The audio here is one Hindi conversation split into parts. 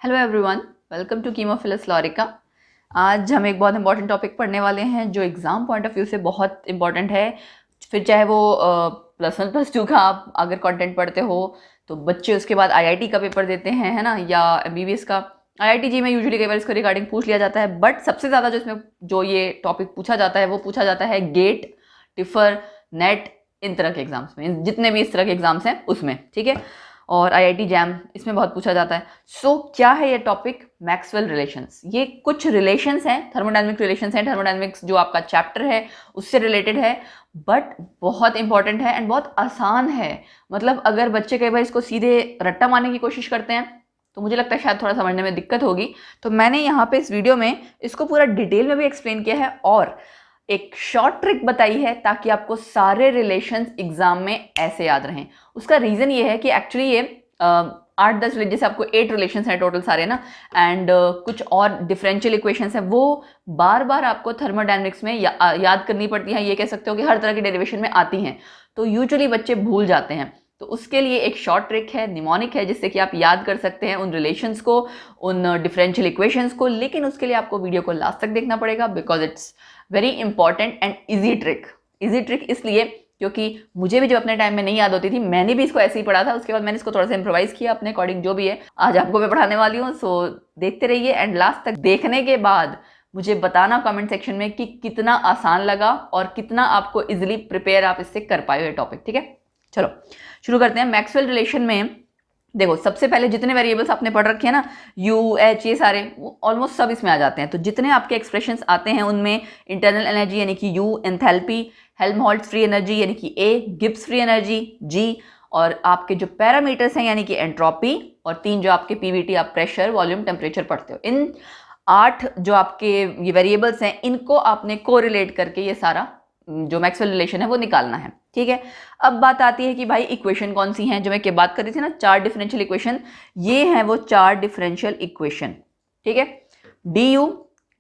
Hello everyone, welcome to Chemophilus Lorica. आज हम एक बहुत इंपॉर्टेंट टॉपिक पढ़ने वाले हैं जो एग्ज़ाम पॉइंट ऑफ व्यू से बहुत इंपॉर्टेंट है। फिर चाहे वो +1 +2 का आप अगर कंटेंट पढ़ते हो तो बच्चे उसके बाद आईआईटी का पेपर देते हैं, है ना, या एमबीबीएस का। आईआईटी जी में यूजुअली कई बार इसको रिगार्डिंग पूछ लिया जाता है, बट सबसे ज़्यादा जो इसमें जो ये टॉपिक पूछा जाता है वो पूछा जाता है गेट, टिफर, नेट, इन तरह के एग्जाम्स में, जितने भी इस तरह के एग्जाम्स हैं उसमें, ठीक है। और आईआईटी जैम इसमें बहुत पूछा जाता है। क्या है ये टॉपिक? Maxwell relations. ये कुछ रिलेशंस हैं, थर्मोडायनेमिक रिलेशंस हैं। थर्मोडायनेमिक्स जो आपका चैप्टर है उससे रिलेटेड है, बट बहुत इंपॉर्टेंट है एंड बहुत आसान है। मतलब अगर बच्चे कई बार इसको सीधे रट्टा मारने की कोशिश करते हैं तो मुझे लगता है शायद थोड़ा समझने में दिक्कत होगी। तो मैंने यहाँ पे इस वीडियो में इसको पूरा डिटेल में भी एक्सप्लेन किया है और एक शॉर्ट ट्रिक बताई है ताकि आपको सारे रिलेशंस एग्जाम में ऐसे याद रहें। उसका रीज़न ये है कि एक्चुअली ये 8-10 जैसे आपको 8 रिलेशंस हैं टोटल सारे ना, एंड कुछ और डिफरेंशियल इक्वेशंस हैं, वो बार बार आपको थर्मोडायनेमिक्स में याद करनी पड़ती हैं। ये कह सकते हो कि हर तरह की डेरिवेशन में आती हैं, तो यूजुअली बच्चे भूल जाते हैं। तो उसके लिए एक शॉर्ट ट्रिक है, निमोनिक है, जिससे कि आप याद कर सकते हैं उन रिलेशंस को, उन डिफरेंशियल इक्वेशंस को। लेकिन उसके लिए आपको वीडियो को लास्ट तक देखना पड़ेगा, because it's very important and easy trick. Easy trick इसलिए क्योंकि मुझे भी जब अपने टाइम में नहीं याद होती थी, मैंने भी इसको ऐसे ही पढ़ा था। उसके बाद मैंने इसको थोड़ा सा इम्प्रोवाइज किया अपने अकॉर्डिंग, जो भी है आज आपको मैं पढ़ाने वाली हूँ। सो देखते रहिए एंड लास्ट तक देखने के बाद मुझे बताना कमेंट सेक्शन में कि कितना आसान लगा और कितना आपको इजिली प्रिपेयर आप इससे कर पाए ये टॉपिक, ठीक है। चलो शुरू करते हैं। मैक्सवेल रिलेशन में देखो, सबसे पहले जितने वेरिएबल्स आपने पढ़ रखे हैं ना, यू, एच, ये सारे ऑलमोस्ट सब इसमें आ जाते हैं। तो जितने आपके एक्सप्रेशंस आते हैं उनमें इंटरनल एनर्जी यानी कि you, enthalpy, Helmholtz free energy यानी कि ए, गिब्स फ्री एनर्जी जी, और आपके जो पैरामीटर्स हैं यानी कि एंट्रोपी, और 3 जो आपके पीवीटी, आप प्रेशर, वॉल्यूम, टेम्परेचर पढ़ते हो। इन 8 जो आपके ये वेरिएबल्स हैं, इनको आपने कोरिलेट करके ये सारा जो मैक्सवेल रिलेशन है वो निकालना है, ठीक है। अब बात आती है कि भाई इक्वेशन कौन सी हैं, जो मैं क्या बात कर रही थी ना, 4 डिफरेंशियल इक्वेशन। ये हैं वो 4 डिफरेंशियल इक्वेशन, ठीक है। D you,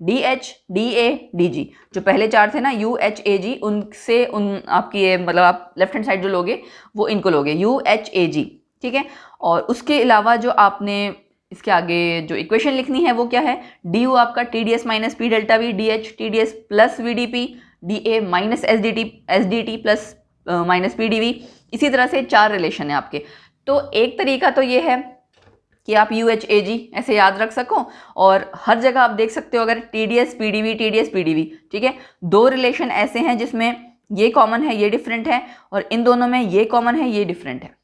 D H, D A, D G, जो पहले 4 थे ना, यू, एच, ए, जी, उनसे उन आपकी ये मतलब आप लेफ्ट हैंड साइड जो लोगे वो इनको लोगे, यू, एच, ए, जी, ठीक है। और उसके अलावा जो आपने इसके आगे जो इक्वेशन लिखनी है वो क्या है? डी यू आपका T D S minus P delta V, d H T D S plus V D P, D A minus S D T plus minus P d V. इसी तरह से 4 रिलेशन है आपके। तो एक तरीका तो ये है कि आप यू, एच, ए, जी ऐसे याद रख सको, और हर जगह आप देख सकते हो अगर T D S P d V, T D S P d V, ठीक है। 2 रिलेशन ऐसे हैं जिसमें ये कॉमन है, ये डिफरेंट है, और इन दोनों में ये कॉमन है, ये डिफरेंट है।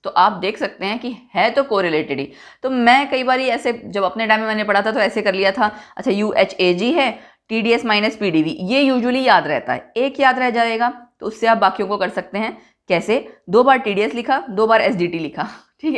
तो आप देख सकते हैं कि है तो कोरिलेटेड ही। तो मैं कई बार ऐसे जब अपने टाइम में मैंने पढ़ा था तो ऐसे कर लिया था, अच्छा यू, एच, ए, जी है, T D S minus P d V, ये यूजुअली याद रहता है, एक याद रह जाएगा। तो उससे आप बाकियों को कर सकते हैं कैसे? 2 बार टी डी एस लिखा, 2 बार एस डी टी लिखा, ठीक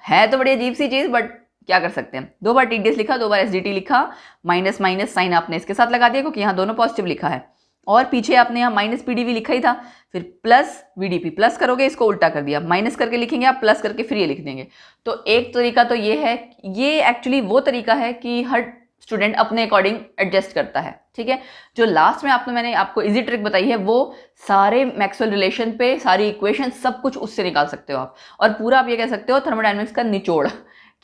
है तो बड़ी अजीब सी चीज़, बट क्या कर सकते हैं। 2 बार टी डी एस लिखा, 2 बार एस डी टी लिखा, माइनस माइनस साइन आपने इसके साथ लगा दिया क्योंकि यहाँ दोनों पॉजिटिव लिखा है, और पीछे आपने यहाँ माइनस पीडीवी लिखा ही था, फिर प्लस वीडीपी, प्लस करोगे इसको उल्टा कर दिया, माइनस करके लिखेंगे आप, प्लस करके फिर ये लिख देंगे। तो एक तरीका तो ये है, ये एक्चुअली वो तरीका है कि हर स्टूडेंट अपने अकॉर्डिंग एडजस्ट करता है, ठीक है। जो लास्ट में मैंने आपको इजी ट्रिक बताई है वो सारे मैक्सवेल रिलेशन पे, सारी इक्वेशन सब कुछ उससे निकाल सकते हो आप, और पूरा आप ये कह सकते हो थर्मोडायनेमिक्स का निचोड़,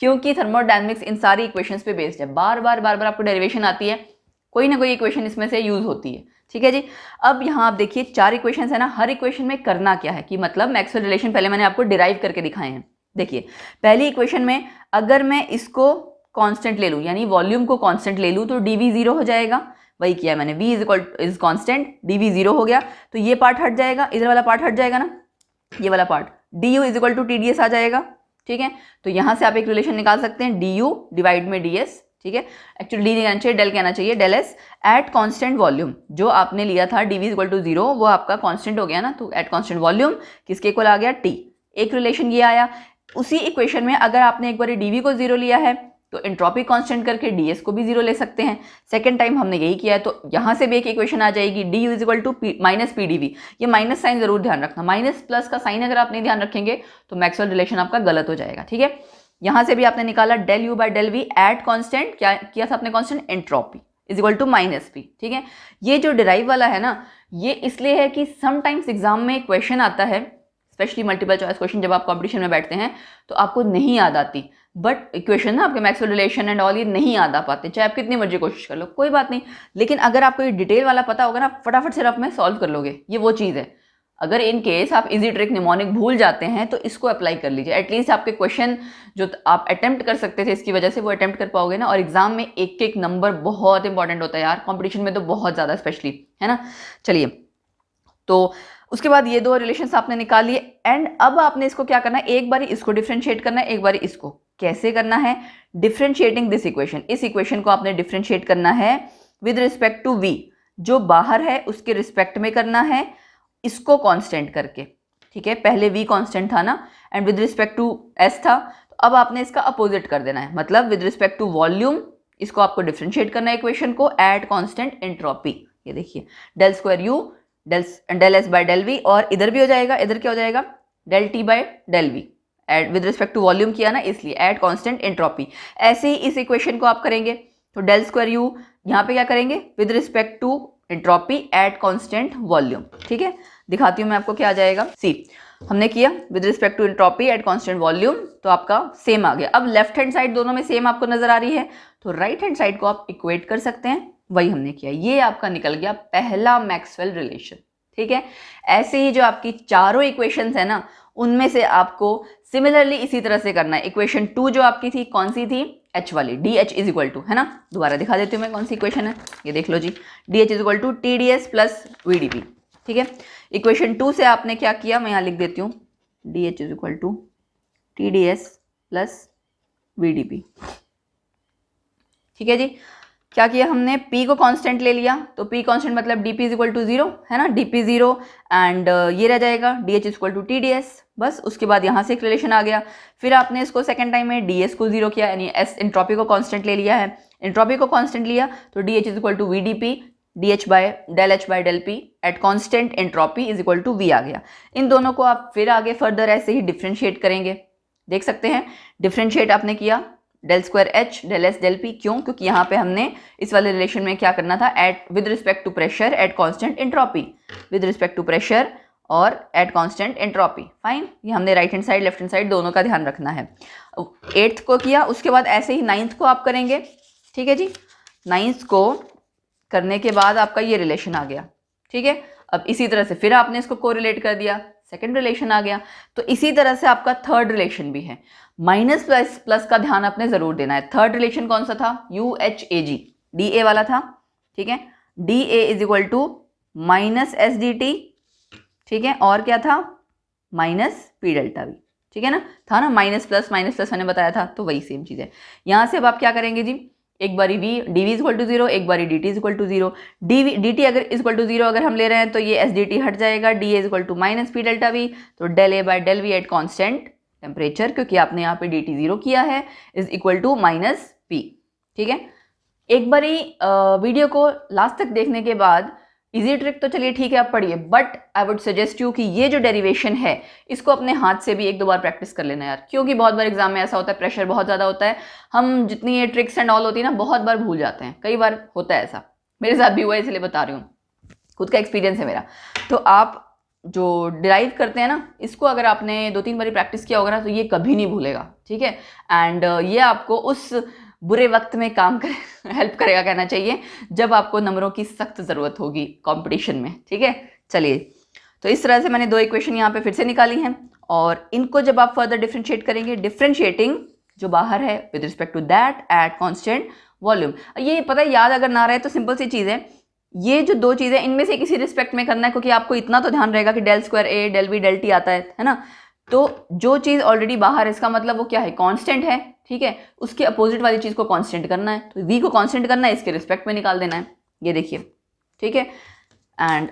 क्योंकि थर्मोडायनेमिक्स इन सारी इक्वेशंस पे बेस्ड है। बार बार आपको डेरिवेशन आती है, कोई ना कोई इक्वेशन इसमें से यूज होती है, ठीक है जी। अब यहाँ आप देखिए 4 इक्वेशंस है ना, हर इक्वेशन में करना क्या है कि मतलब मैक्सवेल रिलेशन पहले मैंने आपको डिराइव करके दिखाए हैं। देखिए पहली इक्वेशन में अगर मैं इसको कांस्टेंट ले लूँ, यानी वॉल्यूम को कांस्टेंट ले लूँ, तो dv 0 हो जाएगा। वही किया मैंने, v इज कांस्टेंट, dv 0 हो गया, तो ये पार्ट हट जाएगा, इधर वाला पार्ट हट जाएगा ना, ये वाला part, du is equal to T D S आ जाएगा, ठीक है। तो यहाँ से आप एक रिलेशन निकाल सकते हैं, du डिवाइड में ds, ठीक है। एक्चुअली डी नहीं कहना चाहिए, डेल कहना चाहिए, del S at constant volume. जो आपने लिया था dv इक्वल टू 0, वो आपका कांस्टेंट हो गया ना, तो एट कांस्टेंट वॉल्यूम किसके इक्वल आ गया? t। एक रिलेशन ये आया। उसी इक्वेशन में अगर आपने एक बार dv को 0 लिया है तो एंट्रोपी कांस्टेंट करके ds को भी 0 ले सकते हैं। सेकंड टाइम हमने यही किया है, तो यहाँ से भी एक इक्वेशन आ जाएगी, du is equal to minus P d V. ये माइनस साइन जरूर ध्यान रखना, माइनस प्लस का साइन अगर आप नहीं ध्यान रखेंगे तो मैक्सवेल रिलेशन आपका गलत हो जाएगा, ठीक है। यहाँ से भी आपने निकाला del U by del V at constant, क्या किया था आपने constant? Entropy is equal to minus P, ठीक है। ये जो डिराइव वाला है ना, ये इसलिए है कि समटाइम्स एग्जाम में क्वेश्चन आता है, स्पेशली मल्टीपल चॉइस क्वेश्चन, जब आप कॉम्पिटिशन में बैठते हैं तो आपको नहीं याद आती। बट इक्वेशन ना आपके मैक्सवेल रिलेशन एंड ऑल ये नहीं याद आ पाते, चाहे आप कितनी मर्जी कोशिश कर लो, कोई बात नहीं। लेकिन अगर आपको ये डिटेल वाला पता होगा ना, फटाफट से आप में सॉल्व कर लोगे, ये वो चीज़ है। अगर इन केस आप इजी ट्रिक निमोनिक भूल जाते हैं तो इसको अप्लाई कर लीजिए, एटलीस्ट आपके क्वेश्चन जो आप अटेम्प्ट कर सकते थे इसकी वजह से वो अटेम्प्ट कर पाओगे ना। और एग्जाम में एक एक नंबर बहुत इंपॉर्टेंट होता है यार, कंपटीशन में तो बहुत ज़्यादा स्पेशली, है ना। चलिए, तो उसके बाद ये दो रिलेशंस आपने निकाल लिए एंड अब आपने इसको क्या करना है, एक बारी इसको डिफरेंशिएट करना है, एक बारी इसको। कैसे करना है? डिफरेंशिएटिंग दिस इक्वेशन, इस इक्वेशन को आपने डिफरेंशिएट करना है विद रिस्पेक्ट टू v, जो बाहर है उसके रिस्पेक्ट में करना है, इसको कांस्टेंट करके, ठीक है। पहले v कांस्टेंट था ना and with respect to s था, तो अब आपने इसका अपोजिट कर देना है, मतलब विद रिस्पेक्ट टू वॉल्यूम इसको आपको डिफरेंशिएट करना है इक्वेशन को एट कांस्टेंट एंट्रोपी। ये देखिए del square u del S by del V, और इधर भी हो जाएगा, इधर क्या हो जाएगा del T by del V, at with respect to volume किया ना इसलिए एट कांस्टेंट एंट्रोपी। ऐसे ही इस इक्वेशन को आप करेंगे तो डेल स्क्वायर यू यहाँ पे क्या करेंगे with respect to entropy at constant volume, ठीक है। दिखाती हूँ मैं आपको क्या आ जाएगा। सी हमने किया with respect to entropy at constant volume, तो आपका सेम आ गया। अब लेफ्ट हैंड साइड दोनों में सेम आपको नजर आ रही है, तो राइट हैंड साइड को आप इक्वेट कर सकते हैं, वही हमने किया। ये आपका निकल गया पहला मैक्सवेल रिलेशन, ठीक है। ऐसे ही जो आपकी चारों इक्वेशंस है ना, उनमें से आपको सिमिलरली इसी तरह से करना है। इक्वेशन 2 जो आपकी थी कौन सी थी, h वाली, D H is equal to, है ना। दोबारा दिखा देती हूँ मैं कौन सी इक्वेशन है, ये देख लो जी, D H is equal to T D S plus V D P, ठीक है। इक्वेशन 2 से आपने क्या किया, मैं यहाँ लिख देती हूँ, D H is equal to T D S plus V D P, ठीक है जी। क्या किया हमने, P को कांस्टेंट ले लिया, तो P कांस्टेंट मतलब dP इज इक्वल टू 0, है ना, dP 0 एंड ये रह जाएगा DH is equal to TDS, बस। उसके बाद यहाँ से एक रिलेशन आ गया। फिर आपने इसको सेकंड टाइम में DS को 0 किया, यानी S एंट्रोपी को कांस्टेंट ले लिया है, एंट्रोपी को कांस्टेंट लिया तो DH is equal to VDP, DH by del P at constant entropy is equal to V आ गया। इन दोनों को आप फिर आगे फर्दर ऐसे ही डिफ्रेंशिएट करेंगे, देख सकते हैं। डिफ्रेंशिएट आपने किया del square H del S del P, क्यों, क्योंकि यहाँ पे हमने इस वाले रिलेशन में क्या करना था, at with respect to pressure at constant entropy, with respect to pressure और एट कांस्टेंट एंट्रोपी, फाइन। ये हमने right hand side left hand side दोनों का ध्यान रखना है। 8th को किया, उसके बाद ऐसे ही 9th को आप करेंगे, ठीक है जी। 9th को करने के बाद आपका ये रिलेशन आ गया, ठीक है। अब इसी तरह से फिर आपने इसको कोरिलेट कर दिया, सेकंड रिलेशन आ गया। तो इसी तरह से आपका थर्ड रिलेशन भी है, माइनस प्लस प्लस का ध्यान आपने जरूर देना है। थर्ड रिलेशन कौन सा था, UHAG, DA वाला था, ठीक है। DA is equal to minus SDT, ठीक है, और क्या था माइनस P डेल्टा V, ठीक है ना, था ना, माइनस प्लस मैंने बताया था, तो वही सेम चीज़ है। यहाँ से अब आप क्या करेंगे जी, एक बारी dV इज इक्वल टू 0, एक बारी dt is equal to 0। dt अगर इज इक्वल टू 0 अगर हम ले रहे हैं तो ये SDT हट जाएगा, DA is equal to minus P delta V, तो del A by del V at constant temperature, क्योंकि आपने यहाँ पे dt 0 किया है, is equal to minus P, ठीक है। एक बारी वीडियो को लास्ट तक देखने के बाद इजी ट्रिक तो चलिए ठीक है आप पढ़िए, but I would suggest you कि ये जो डेरिवेशन है इसको अपने हाथ से भी एक दो बार प्रैक्टिस कर लेना यार, क्योंकि बहुत बार एग्जाम में ऐसा होता है, प्रेशर बहुत ज़्यादा होता है, हम जितनी ये ट्रिक्स एंड ऑल होती है ना बहुत बार भूल जाते हैं, कई बार होता है ऐसा, मेरे साथ भी हुआ है इसलिए बता रही हूँ, खुद का एक्सपीरियंस है मेरा। तो आप जो डिराइव करते हैं ना, इसको अगर आपने 2-3 बारी प्रैक्टिस किया होगा ना तो ये कभी नहीं भूलेगा, ठीक है। एंड ये आपको उस बुरे वक्त में काम कर हेल्प करेगा कहना चाहिए, जब आपको नंबरों की सख्त ज़रूरत होगी कंपटीशन में, ठीक है। चलिए, तो इस तरह से मैंने 2 इक्वेशन यहाँ पे फिर से निकाली हैं, और इनको जब आप फर्दर डिफ्रेंशिएट करेंगे, डिफ्रेंशिएटिंग जो बाहर है with respect to that at constant volume. ये पता है, याद अगर ना रहे तो सिंपल सी चीज़ है, ये जो 2 चीज़ें इनमें से किसी रिस्पेक्ट में करना है, क्योंकि आपको इतना तो ध्यान रहेगा कि del square A del V del T आता है ना। तो जो चीज़ ऑलरेडी बाहर है इसका मतलब वो क्या है, कांस्टेंट है, ठीक है। उसके अपोजिट वाली चीज़ को कांस्टेंट करना है, तो v को कांस्टेंट करना है, इसके रिस्पेक्ट में निकाल देना है, ये देखिए, ठीक है। एंड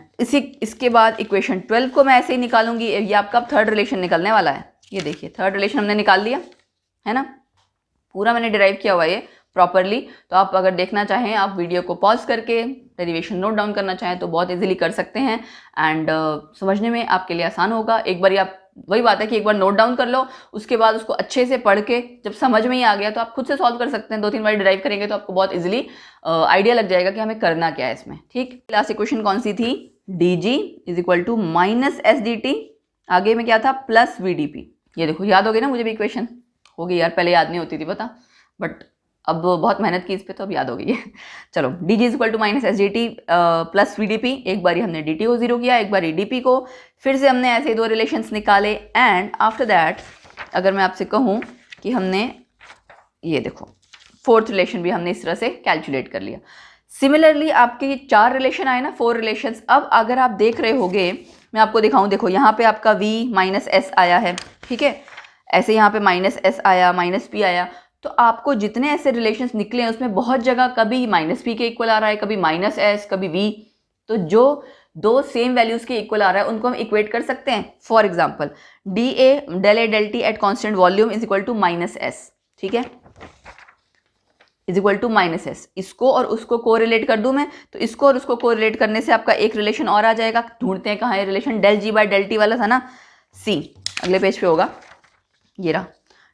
इसके बाद इक्वेशन 12 को मैं ऐसे ही निकालूंगी, ये आपका थर्ड रिलेशन निकलने वाला है, ये देखिए थर्ड रिलेशन हमने निकाल लिया है ना, पूरा मैंने डिराइव किया हुआ है प्रॉपरली। तो आप अगर देखना चाहें, आप वीडियो को पॉज करके डेरिवेशन नोट डाउन करना चाहें तो बहुत इजीली कर सकते हैं, एंड समझने में आपके लिए आसान होगा। एक बार आप, वही बात है कि एक बार नोट डाउन कर लो, उसके बाद उसको अच्छे से पढ़ के जब समझ में ही आ गया तो आप खुद से सॉल्व कर सकते हैं। 2-3 बार डिराइव करेंगे तो आपको बहुत इजीली आइडिया लग जाएगा कि हमें करना क्या है इसमें, ठीक। लास्ट इक्वेशन कौन सी थी, dg is equal to minus SDT, आगे में क्या था प्लस VDP। ये देखो याद हो गई ना मुझे भी इक्वेशन, हो गई यार, पहले याद नहीं होती थी पता, बट अब बहुत मेहनत की इस पे तो अब याद हो गई है। चलो D G is equal to minus S D T plus V D P, एक बारी हमने डी टी को जीरो किया, एक बारी डी पी को, फिर से हमने ऐसे दो रिलेशंस निकाले एंड आफ्टर दैट अगर मैं आपसे कहूँ कि हमने ये देखो फोर्थ रिलेशन भी हमने इस तरह से कैलकुलेट कर लिया। सिमिलरली आपके 4 रिलेशन आए ना, 4 रिलेशंस। अब अगर आप देख रहे होगे, मैं आपको दिखाऊं, देखो यहाँ पे आपका v माइनस एस आया है, ठीक है, ऐसे यहाँ पे माइनस एस आया, माइनस पी आया, तो आपको जितने ऐसे रिलेशंस निकले हैं उसमें बहुत जगह कभी माइनस पी के इक्वल आ रहा है, कभी माइनस एस, कभी v, तो जो दो सेम वैल्यूज के इक्वल आ रहा है उनको हम इक्वेट कर सकते हैं। For example D A del A del T at constant volume is equal to minus S, ठीक है, is equal to minus S. इसको और उसको कोरिलेट कर दूं मैं, तो इसको और उसको कोरिलेट करने से आपका एक रिलेशन और आ जाएगा। ढूंढते हैं कहाँ है relation, del G by del T वाला था ना, सी अगले पेज पे होगा, ये रहा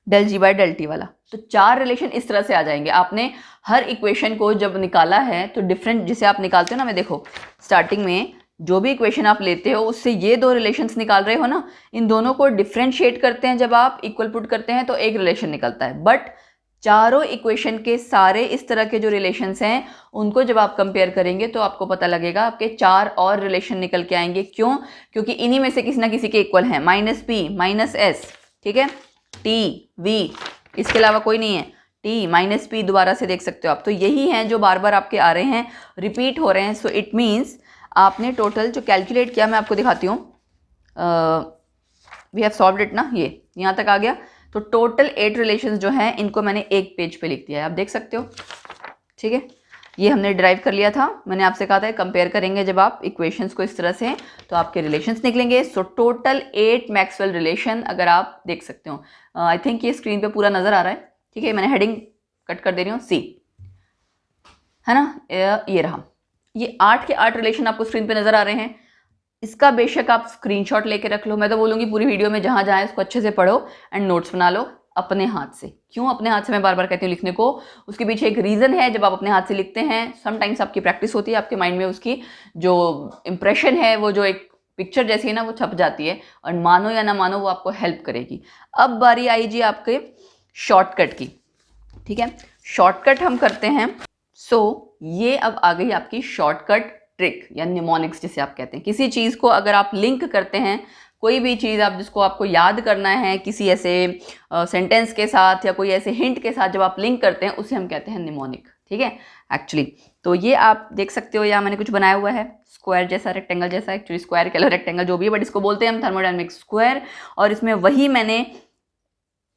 del G by del T वाला। तो 4 रिलेशन इस तरह से आ जाएंगे। आपने हर इक्वेशन को जब निकाला है तो डिफरेंट जिसे आप निकालते हो ना, मैं देखो स्टार्टिंग में जो भी इक्वेशन आप लेते हो उससे ये 2 रिलेशंस निकाल रहे हो ना, इन दोनों को डिफ्रेंशिएट करते हैं, जब आप इक्वल पुट करते हैं तो एक रिलेशन निकलता है। बट चारों इक्वेशन के सारे इस तरह के जो रिलेशंस हैं उनको जब आप कंपेयर करेंगे तो आपको पता लगेगा आपके 4 और रिलेशन निकल के आएंगे। क्यों? क्योंकि इन्हीं में से किसी ना किसी के इक्वल हैं, माइनस पी माइनस एस, ठीक है, टी वी, इसके अलावा कोई नहीं है, टी माइनस पी दोबारा से देख सकते हो आप। तो यही हैं जो बार बार आपके आ रहे हैं, रिपीट हो रहे हैं। सो इट मीन्स आपने टोटल जो कैलकुलेट किया, मैं आपको दिखाती हूँ, वी हैव सॉल्व्ड इट ना, ये यहाँ तक आ गया। तो टोटल 8 रिलेशंस जो हैं इनको मैंने एक पेज पे लिख दिया है, आप देख सकते हो, ठीक है। ये हमने डिराइव कर लिया था, मैंने आपसे कहा था कंपेयर करेंगे जब आप इक्वेशंस को इस तरह से तो आपके रिलेशंस निकलेंगे। सो टोटल 8 मैक्सवेल रिलेशन अगर आप देख सकते हो। आई थिंक ये स्क्रीन पे पूरा नजर आ रहा है, ठीक है, मैंने हेडिंग कट कर दे रही हूँ, सी है ना, ये रहा, ये 8 के 8 रिलेशन आपको स्क्रीन पे नजर आ रहे हैं। इसका बेशक आप स्क्रीनशॉट लेके रख लो, मैं तो बोलूँगी पूरी वीडियो में जहाँ जहाँ इसको अच्छे से पढ़ो एंड नोट्स बना लो अपने हाथ से। क्यों अपने हाथ से मैं बार बार कहती हूँ लिखने को, उसके पीछे एक रीज़न है। जब आप अपने हाथ से लिखते हैं समटाइम्स आपकी प्रैक्टिस होती है, आपके माइंड में उसकी जो इम्प्रेशन है, वो जो एक पिक्चर जैसी है ना, वो छप जाती है, और मानो या ना मानो वो आपको हेल्प करेगी। अब बारी आई जी आपके शॉर्टकट की, ठीक है, शॉर्टकट हम करते हैं। सो ये अब आ गई आपकी शॉर्टकट ट्रिक या निमोनिक्स जिसे आप कहते हैं। किसी चीज़ को अगर आप लिंक करते हैं, कोई भी चीज़ आप जिसको आपको याद करना है किसी ऐसे सेंटेंस के साथ या कोई ऐसे हिंट के साथ, जब आप लिंक करते हैं उसे हम कहते हैं निमोनिक, ठीक है एक्चुअली। तो ये आप देख सकते हो, यहाँ मैंने कुछ बनाया हुआ है स्क्वायर जैसा, रेक्टेंगल जैसा, एक्चुअली स्क्वायर कह लो रेक्टेंगल जो भी है, बट इसको बोलते हैं हम थर्मोडायनेमिक स्क्वायर। और इसमें वही मैंने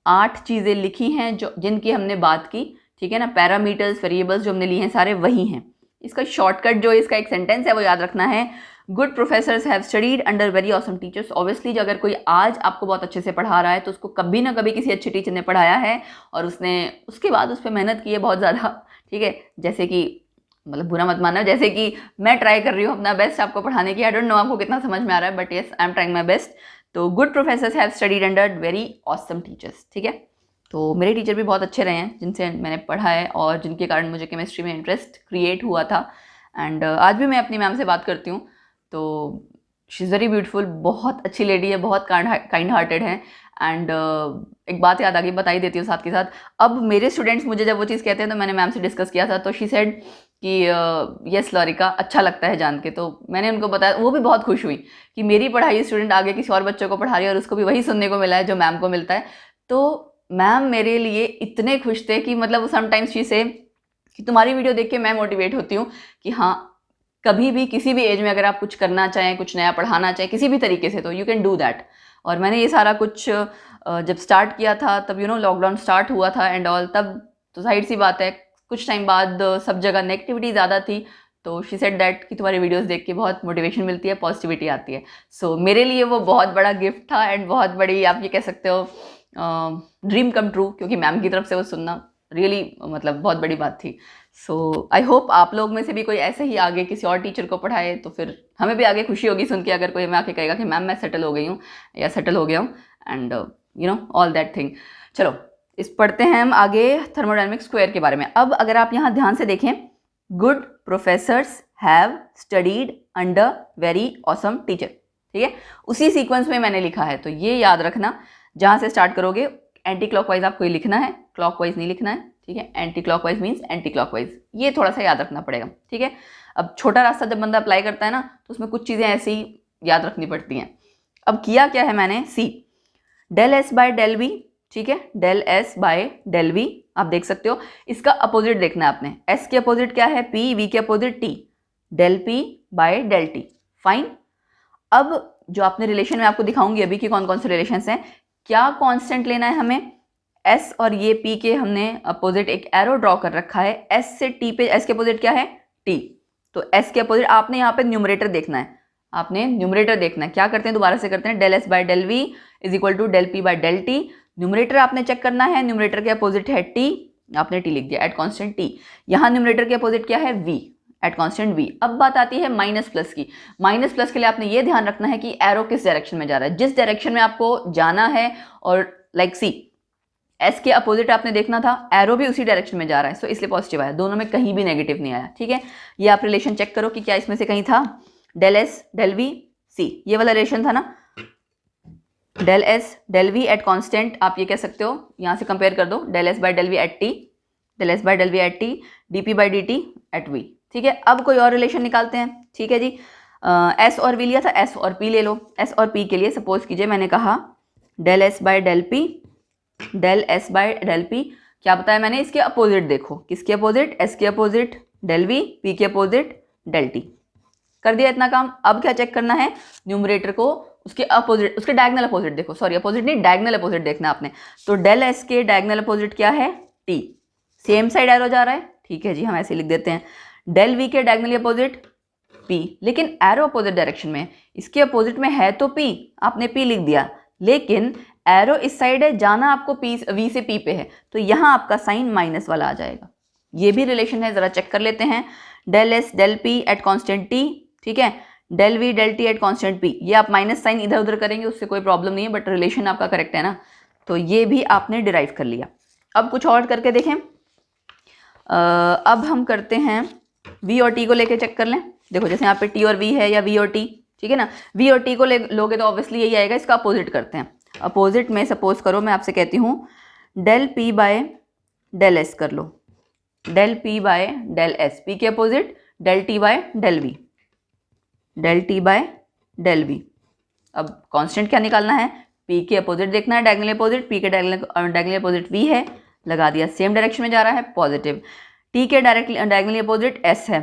8 चीज़ें लिखी हैं जो जिनकी हमने बात की, ठीक है ना, पैरामीटर्स वेरिएबल्स जो हमने लिए हैं सारे वही हैं। इसका शॉर्टकट जो इसका एक सेंटेंस है वो याद रखना है, good professors have studied under very awesome teachers. Obviously जो अगर कोई आज आपको बहुत अच्छे से पढ़ा रहा है तो उसको कभी ना कभी किसी अच्छे टीचर ने पढ़ाया है और उसने उसके बाद उस पर मेहनत की है बहुत ज़्यादा, ठीक है। जैसे कि मतलब बुरा मत मानना, जैसे कि मैं ट्राई कर रही हूँ अपना बेस्ट आपको पढ़ाने की। आई डोंट नो आपको कितना समझ में आ रहा है, but yes I am trying my best. तो good professors have studied under very awesome teachers, ठीक है। तो मेरे टीचर भी बहुत अच्छे रहे हैं जिनसे मैंने पढ़ा है और जिनके कारण मुझे केमिस्ट्री में इंटरेस्ट क्रिएट हुआ था। एंड आज भी मैं अपनी मैम से बात करती हूँ, तो शी इज़ वेरी ब्यूटीफुल, बहुत अच्छी लेडी है, बहुत काइंड हार्टेड है। एंड एक बात याद आ गई, बता ही देती हूँ साथ के साथ। अब मेरे स्टूडेंट्स मुझे जब वो चीज़ कहते हैं तो मैंने मैम से डिस्कस किया था, तो शी सेड कि यस लॉरिका, अच्छा लगता है जान के। तो मैंने उनको बताया, वो भी बहुत खुश हुई कि मेरी पढ़ाई स्टूडेंट आगे किसी और बच्चों को पढ़ा रही है और उसको भी वही सुनने को मिला है जो मैम को मिलता है। तो मैम मेरे लिए इतने खुश थे कि मतलब समटाइम्स शी से कि तुम्हारी वीडियो देख के मैं मोटिवेट होती हूँ कि हाँ, कभी भी किसी भी एज में अगर आप कुछ करना चाहें, कुछ नया पढ़ाना चाहें किसी भी तरीके से, तो यू कैन डू दैट। और मैंने ये सारा कुछ जब स्टार्ट किया था तब लॉकडाउन स्टार्ट हुआ था एंड ऑल, तब तो जाहिर सी बात है कुछ टाइम बाद सब जगह नेगेटिविटी ज़्यादा थी। तो शी सेड दैट कि तुम्हारी वीडियोस देख के बहुत मोटिवेशन मिलती है, पॉजिटिविटी आती है। सो मेरे लिए वो बहुत बड़ा गिफ्ट था एंड बहुत बड़ी आप ये कह सकते हो ड्रीम कम ट्रू, क्योंकि मैम की तरफ से वो सुनना रियली मतलब बहुत बड़ी बात थी। सो आई होप आप लोग में से भी कोई ऐसे ही आगे किसी और टीचर को पढ़ाए, तो फिर हमें भी आगे खुशी होगी सुन के अगर कोई मैं आके कहेगा कि मैम मैं सेटल हो गई हूँ या सेटल हो गया हूँ, एंड ऑल दैट थिंग। चलो इस पढ़ते हैं हम आगे थर्मोडायनेमिक स्क्वायर के बारे में। अब अगर आप यहाँ ध्यान से देखें, good professors have studied under very awesome teacher, ठीक है, उसी सीक्वेंस में मैंने लिखा है। तो ये याद रखना, जहाँ से स्टार्ट करोगे एंटी क्लॉकवाइज आपको ये लिखना है, क्लॉकवाइज नहीं लिखना है, ठीक है। Anti clockwise means anti clockwise, ये थोड़ा सा याद रखना पड़ेगा, ठीक है। अब छोटा रास्ता जब बंदा अप्लाई करता है ना तो उसमें कुछ चीज़ें ऐसे ही याद रखनी पड़ती हैं। अब किया क्या है मैंने, C del S by del V, ठीक है, del S by del V, आप देख सकते हो। इसका अपोजिट देखना है आपने, एस के अपोजिट क्या है पी, वी के opposite T, del P by del T, fine. अब जो आपने रिलेशन में आपको दिखाऊंगी अभी कि कौन कौन से रिलेशंस हैं, क्या कांस्टेंट लेना है हमें, एस और ये पी के हमने अपोजिट एक एरो ड्रॉ कर रखा है, एस से टी पे, एस के अपोजिट क्या है टी, तो एस के अपोजिट आपने यहाँ पे न्यूमरेटर देखना है, आपने न्यूमरेटर देखना है। क्या करते हैं, दोबारा से करते हैं, del S by del V is equal to del P by del T, numerator आपने चेक करना है, न्यूमरेटर के अपोजिट है टी, आपने टी लिख दिया एट कांस्टेंट टी, यहाँ न्यूमरेटर के अपोजिट क्या है वी एट कांस्टेंट वी। अब बात आती है माइनस प्लस की, माइनस प्लस के लिए आपने ये ध्यान रखना है कि एरो किस डायरेक्शन में जा रहा है, जिस डायरेक्शन में आपको जाना है, और लाइक सी एस के अपोजिट आपने देखना था, एरो भी उसी डायरेक्शन में जा रहा है, सो इसलिए पॉजिटिव आया, दोनों में कहीं भी नेगेटिव नहीं आया, ठीक है। ये आप रिलेशन चेक करो कि क्या इसमें से कहीं था, del S del V C, ये वाला रिलेशन था ना, del S del V at constant, आप ये कह सकते हो, यहाँ से कंपेयर कर दो, del S by del V at T, del S by del V at T, D P by D T at V, ठीक है। अब कोई और रिलेशन निकालते हैं, ठीक है जी। एस और वी लिया था, एस और पी ले लो। एस और पी के लिए सपोज कीजिए मैंने कहा del S by del P, del S by del P, क्या बताया मैंने, इसके अपोजिट देखो, किसके अपोजिट, एस के अपोजिट डेल वी, पी के अपोजिट डेल टी, कर दिया इतना काम। अब क्या चेक करना है, न्यूमरेटर को उसके अपोजिट, उसके डायगोनल अपोजिट देखो, सॉरी अपोजिट नहीं, डायगोनल अपोजिट देखना आपने, तो डेल एस के डायगोनल अपोजिट क्या है टी, सेम साइड एरो जा रहा है, ठीक है जी, हम ऐसे लिख देते हैं, डेल वी के डायगोनल अपोजिट पी, लेकिन एरो अपोजिट डायरेक्शन में, इसके अपोजिट में है तो पी, आपने पी लिख दिया, लेकिन एरो इस साइड है, जाना आपको पी, वी से पी पे है, तो यहाँ आपका साइन माइनस वाला आ जाएगा। ये भी रिलेशन है, जरा चेक कर लेते हैं, del S del P at constant T, ठीक है, del V del T at constant P, ये आप माइनस साइन इधर उधर करेंगे उससे कोई प्रॉब्लम नहीं है, बट रिलेशन आपका करेक्ट है ना, तो ये भी आपने डिराइव कर लिया। अब कुछ और करके देखें, अब हम करते हैं वी और टी को लेके चेक कर लें। देखो जैसे यहाँ पे टी और वी है या वी और टी, ठीक है ना, वी और टी को लोगे तो ऑब्वियसली यही आएगा, इसका अपोजिट करते हैं। अपोजिट में सपोज करो मैं आपसे कहती हूँ del P by del S कर लो, del P by del S, P के opposite del T by del V, del T by del V. अब कांस्टेंट क्या निकालना है, पी के अपोजिट देखना है, डायगोनल अपोजिट, पी के डायगोनल अपोजिट वी है, लगा दिया, सेम डायरेक्शन में जा रहा है पॉजिटिव, टी के डायगोनल अपोजिट एस है,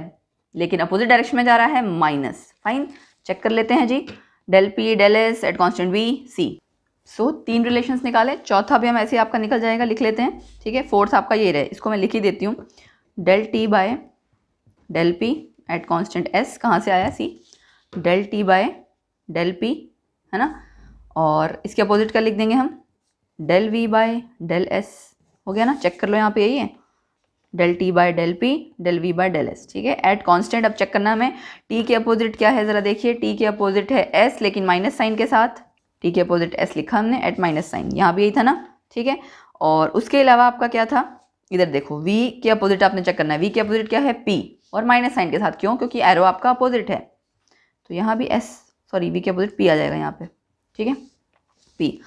लेकिन अपोजिट डायरेक्शन में जा रहा है माइनस, फाइन। चेक कर लेते हैं जी, del P del S at constant V C, so 3 relations निकाले, चौथा भी हम ऐसे आपका निकल जाएगा, लिख लेते हैं, ठीक है। फोर्थ आपका ये रहे, इसको मैं लिख ही देती हूँ, del T by del P at constant S, कहाँ से आया C, del T by del P, है ना, और इसके अपोजिट का लिख देंगे हम, del V by del S, हो गया ना, चेक कर लो यहाँ पे यही है, del T by del P del V by del S, ठीक है, एट कांस्टेंट। अब चेक करना हमें, टी के अपोजिट क्या है, ज़रा देखिए, टी के अपोजिट है एस, लेकिन माइनस साइन के साथ, टी के अपोजिट एस लिखा हमने एट माइनस साइन, यहाँ भी यही था ना, ठीक है। और उसके अलावा आपका क्या था, इधर देखो वी के अपोजिट आपने चेक करना है, वी के अपोजिट क्या है पी, और माइनस साइन के साथ, क्यों, क्योंकि एरो आपका अपोजिट है, तो यहाँ भी एस, सॉरी वी के अपोजिट पी आ जाएगा यहाँ पे, ठीक है, P,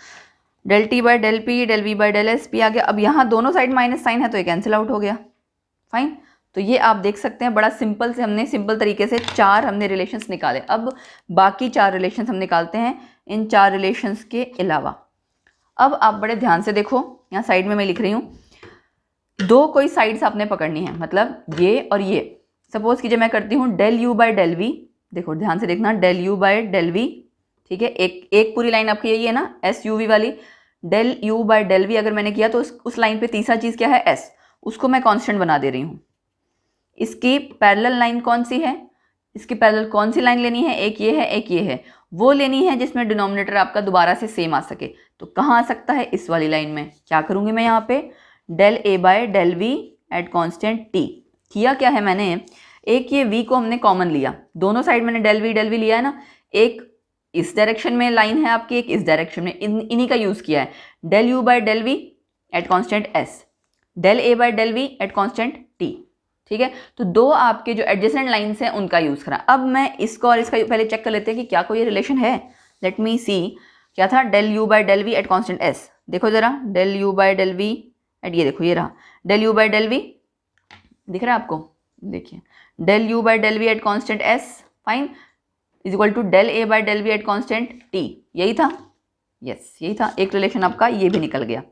del T by del P del V by del S, P आ गया। अब यहाँ दोनों साइड माइनस साइन है तो ये कैंसिल आउट हो गया, फाइन। तो ये आप देख सकते हैं, बड़ा सिंपल से हमने, सिंपल तरीके से 4 हमने रिलेशंस निकाले। अब बाकी 4 रिलेशंस हम निकालते हैं इन 4 रिलेशंस के अलावा। अब आप बड़े ध्यान से देखो, यहाँ साइड में मैं लिख रही हूँ, 2 कोई साइड्स आपने पकड़नी है, मतलब ये और ये। सपोज कीजिए मैं करती हूँ del U by del V, देखो ध्यान से देखना, del U by del V, ठीक है, एक पूरी लाइन आपकी यही है ना, एस यू वी वाली, del U by del V अगर मैंने किया तो उस लाइन पे तीसरा चीज़ क्या है, एस, उसको मैं कांस्टेंट बना दे रही हूँ। इसकी पैरेलल लाइन कौन सी है, इसकी पैरेलल कौन सी लाइन लेनी है, एक ये है एक ये है, वो लेनी है जिसमें डिनोमिनेटर आपका दोबारा से सेम आ सके। तो कहाँ आ सकता है, इस वाली लाइन में। क्या करूँगी मैं यहाँ पे, del A by del V at constant T. किया क्या है मैंने, एक ये v को हमने कॉमन लिया, दोनों साइड मैंने डेल वी लिया है ना, एक इस डायरेक्शन में लाइन है आपकी, एक इस डायरेक्शन में, इन्हीं का यूज़ किया है, del U by del V at constant S, del A by del V at constant T, ठीक है। तो 2 आपके जो एडजेसेंट लाइन्स हैं उनका यूज़ करा। अब मैं इसको और इसका पहले चेक कर लेते हैं कि क्या कोई रिलेशन है। लेट मी सी, क्या था, del U by del V at constant S, देखो ज़रा, del U by del V at, ये देखो ये रहा del U by del V, दिख रहा है आपको, देखिए del U by del V at constant S fine is equal to del A by del V at constant T, यही था, यस यही था। एक रिलेशन आपका ये भी निकल गया,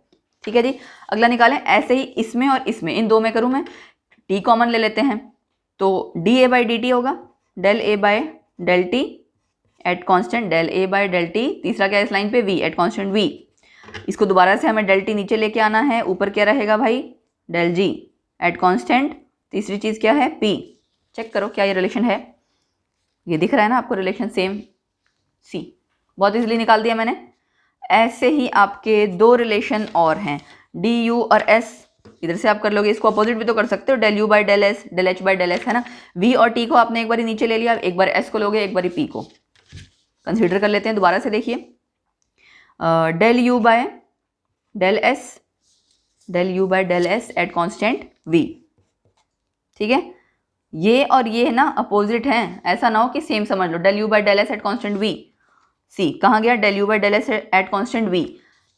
ठीक है जी। अगला निकालें, ऐसे ही इसमें और इसमें, इन दो में करूँ मैं, टी कॉमन ले लेते हैं, तो D A by D T होगा, del A by del T at constant del A by del T, तीसरा क्या है इस लाइन पे, वी एट कांस्टेंट वी, इसको दोबारा से हमें डेल टी नीचे लेके आना है, ऊपर क्या रहेगा भाई, डेल जी एट कांस्टेंट, तीसरी चीज़ क्या है, पी। चेक करो क्या ये रिलेशन है, ये दिख रहा है ना आपको रिलेशन, सेम सी, बहुत इजीली निकाल दिया मैंने। ऐसे ही आपके दो रिलेशन और हैं, डी यू और एस, इधर से आप कर लोगे, इसको अपोजिट भी तो कर सकते हो, del U by del S, del H by del S, है ना। वी और टी को आपने एक बार नीचे ले लिया, एक बार एस को लोगे, एक बार पी को कंसीडर कर लेते हैं। दोबारा से देखिए, del U by del S, del U by del S at constant V, ठीक है। ये और ये ना अपोजिट हैं, ऐसा ना हो कि सेम समझ लो, del U by del S at constant V, C कहाँ गया, del U by del S at constant V,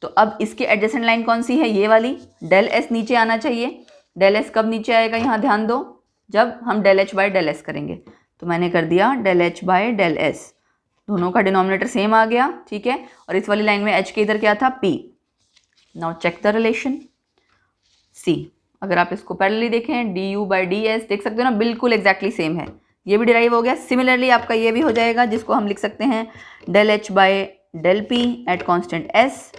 तो अब इसके एडजेसेंट लाइन कौन सी है, ये वाली, डेल एस नीचे आना चाहिए। डेल एस कब नीचे आएगा, यहाँ ध्यान दो, जब हम del H by del S करेंगे, तो मैंने कर दिया del H by del S, दोनों का डिनोमिनेटर सेम आ गया, ठीक है। और इस वाली लाइन में एच के इधर क्या था, P. Now check the relation C, अगर आप इसको पैरेलली देखें, D U by D S, देख सकते हो ना, बिल्कुल एग्जैक्टली सेम है, ये भी डिराइव हो गया। सिमिलरली आपका ये भी हो जाएगा, जिसको हम लिख सकते हैं del H by del P at constant S,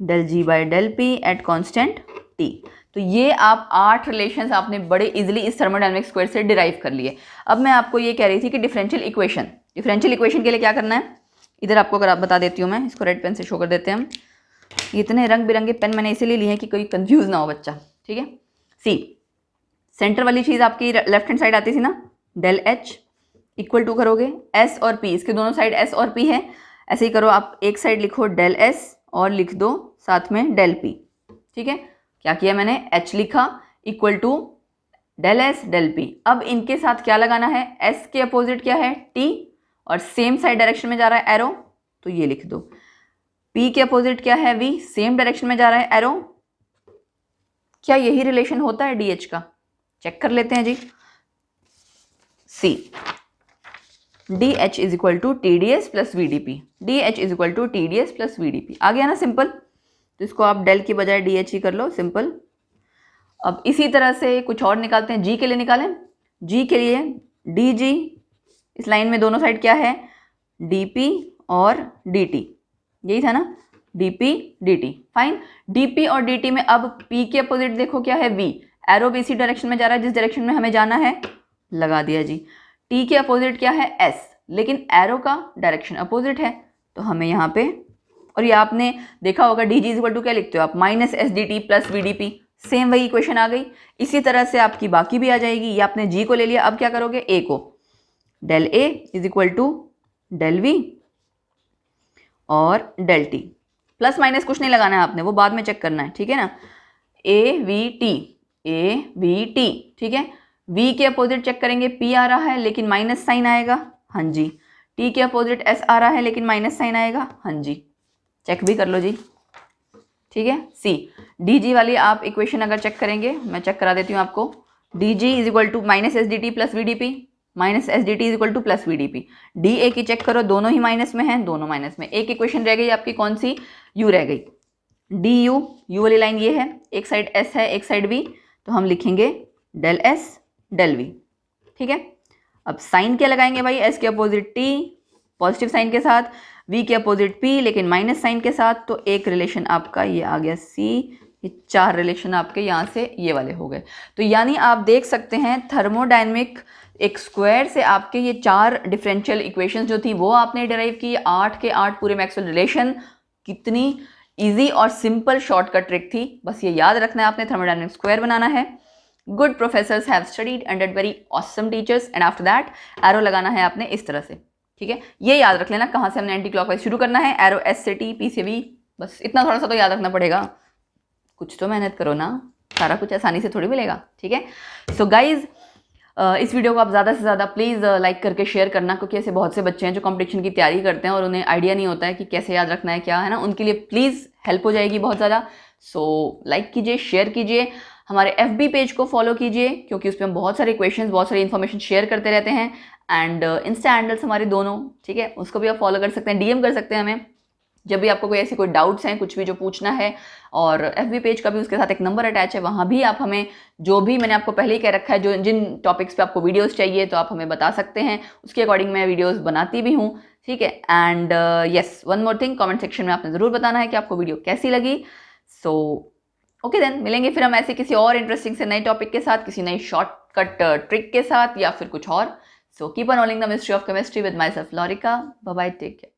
del G by del P at constant T. तो ये आप 8 रिलेशंस आपने बड़े इजीली इस थर्मोडायनामिक स्क्वायर से डिराइव कर लिए। अब मैं आपको ये कह रही थी कि डिफरेंशियल इक्वेशन के लिए क्या करना है, इधर आपको अगर आप बता देती हूँ मैं, इसको रेड पेन से शो कर देते हैं हम। इतने रंग बिरंगे पेन मैंने इसीलिए लिए हैं कि कोई कंफ्यूज ना हो बच्चा, ठीक है। सी, सेंटर वाली चीज़ आपकी लेफ्ट हैंड साइड आती थी ना, डेल एच इक्वल टू करोगे एस और पी, इसके दोनों साइड एस और पी है, ऐसे ही करो आप, एक साइड लिखो डेल एस और लिख दो साथ में डेल पी, ठीक है। क्या किया मैंने, एच लिखा equal to del S del P. अब इनके साथ क्या लगाना है, एस के अपोजिट क्या है, टी, और सेम साइड डायरेक्शन में जा रहा है एरो, तो ये लिख दो। पी के अपोजिट क्या है, वी, सेम डायरेक्शन में जा रहा है एरो। क्या यही रिलेशन होता है डी एच का, चेक कर लेते हैं जी। C, D H is equal to T D S plus V D P, D H is equal to T D S plus V D P, आ गया ना सिंपल। तो इसको आप डेल की बजाय डी एच ही कर लो, सिंपल। अब इसी तरह से कुछ और निकालते हैं, जी के लिए निकालें। जी के लिए डी जी, इस लाइन में दोनों साइड क्या है, डी पी और डी टी, यही था ना, D P D T, fine. D P और डी टी में अब पी के अपोजिट देखो क्या है, वी, एरो भी इसी डायरेक्शन में जा रहा है जिस डायरेक्शन में हमें जाना है, लगा दिया जी। टी के अपोजिट क्या है, एस, लेकिन एरो का डायरेक्शन अपोजिट है, तो हमें यहाँ पे, और ये आपने देखा होगा D G is equal to क्या लिखते हो आप, minus S D T plus V D P, same वही इक्वेशन आ गई। इसी तरह से आपकी बाकी भी आ जाएगी। ये आपने जी को ले लिया, अब क्या करोगे, ए को, del A is equal to del V और डेल टी, प्लस माइनस कुछ नहीं लगाना है आपने, वो बाद में चेक करना है, ठीक है ना। A V T, A V T, ठीक है। वी के अपोजिट चेक करेंगे, पी आ रहा है लेकिन माइनस साइन आएगा, हाँ जी। टी के अपोजिट एस आ रहा है लेकिन माइनस साइन आएगा, हाँ जी, चेक भी कर लो जी, ठीक है। सी, डी जी वाली आप इक्वेशन अगर चेक करेंगे, मैं चेक करा देती हूँ आपको, D G is equal to minus S D T plus V D P, minus S D T is equal to plus V D P. D A की चेक करो, दोनों ही माइनस में हैं, दोनों माइनस में। एक इक्वेशन रह गई आपकी, कौन सी, यू रह गई, डी यू, यू वाली लाइन ये है, एक साइड एस है एक साइड वी, तो हम लिखेंगे डेल एस डेल वी, ठीक है। अब साइन क्या लगाएंगे भाई, एस के अपोजिट टी पॉजिटिव साइन के साथ, वी के अपोजिट पी लेकिन माइनस साइन के साथ, तो एक रिलेशन आपका ये आ गया सी। ये 4 रिलेशन आपके यहाँ से ये वाले हो गए। तो यानी आप देख सकते हैं थर्मोडायनेमिक एक स्क्वायर से आपके ये 4 डिफरेंशियल इक्वेशंस जो थी वो आपने डिराइव की, 8 के 8 पूरे मैक्सवेल रिलेशन। कितनी इजी और सिंपल शॉर्टकट ट्रिक थी, बस ये याद रखना है आपने, थर्मोडायनेमिक स्क्वायर बनाना है। Good professors have studied under very awesome teachers, and after that arrow लगाना है आपने इस तरह से, ठीक है। ये याद रख लेना कहाँ से हमने एंटी क्लॉकवाइज शुरू करना है, एरो एस से टी, पी से वी, बस इतना थोड़ा सा तो याद रखना पड़ेगा। कुछ तो मेहनत करो ना, सारा कुछ आसानी से थोड़ी मिलेगा, ठीक है। सो गाइज, इस वीडियो को आप ज़्यादा से ज़्यादा प्लीज़ लाइक करके शेयर करना, क्योंकि ऐसे बहुत से बच्चे हैं जो कंपटीशन की तैयारी करते हैं और उन्हें आइडिया नहीं होता है कि कैसे याद रखना है क्या है ना, उनके लिए प्लीज़ हेल्प हो जाएगी बहुत ज़्यादा। सो लाइक कीजिए, शेयर कीजिए, हमारे FB पेज को फॉलो कीजिए क्योंकि उसमें हम बहुत सारे क्वेश्चंस, बहुत सारी इन्फॉर्मेशन शेयर करते रहते हैं। एंड इंस्टा हैंडल्स हमारे दोनों, ठीक है, उसको भी आप फॉलो कर सकते हैं, DM कर सकते हैं हमें जब भी आपको कोई ऐसी कोई डाउट्स हैं, कुछ भी जो पूछना है। और FB पेज का भी उसके साथ एक नंबर अटैच है, वहाँ भी आप हमें जो भी मैंने आपको पहले ही कह रखा है, जो जिन टॉपिक्स पे आपको वीडियोस चाहिए तो आप हमें बता सकते हैं, उसके अकॉर्डिंग मैं वीडियोस बनाती भी हूँ, ठीक है। And yes, one more thing, comment section में आपने ज़रूर बताना है कि आपको वीडियो कैसी लगी। सो ओके देन, मिलेंगे फिर हम ऐसे किसी और इंटरेस्टिंग से नए टॉपिक के साथ, किसी नई शॉर्टकट ट्रिक के साथ या फिर कुछ और। So keep on ailing the mystery of chemistry with my self Lorica. Bye bye, take care.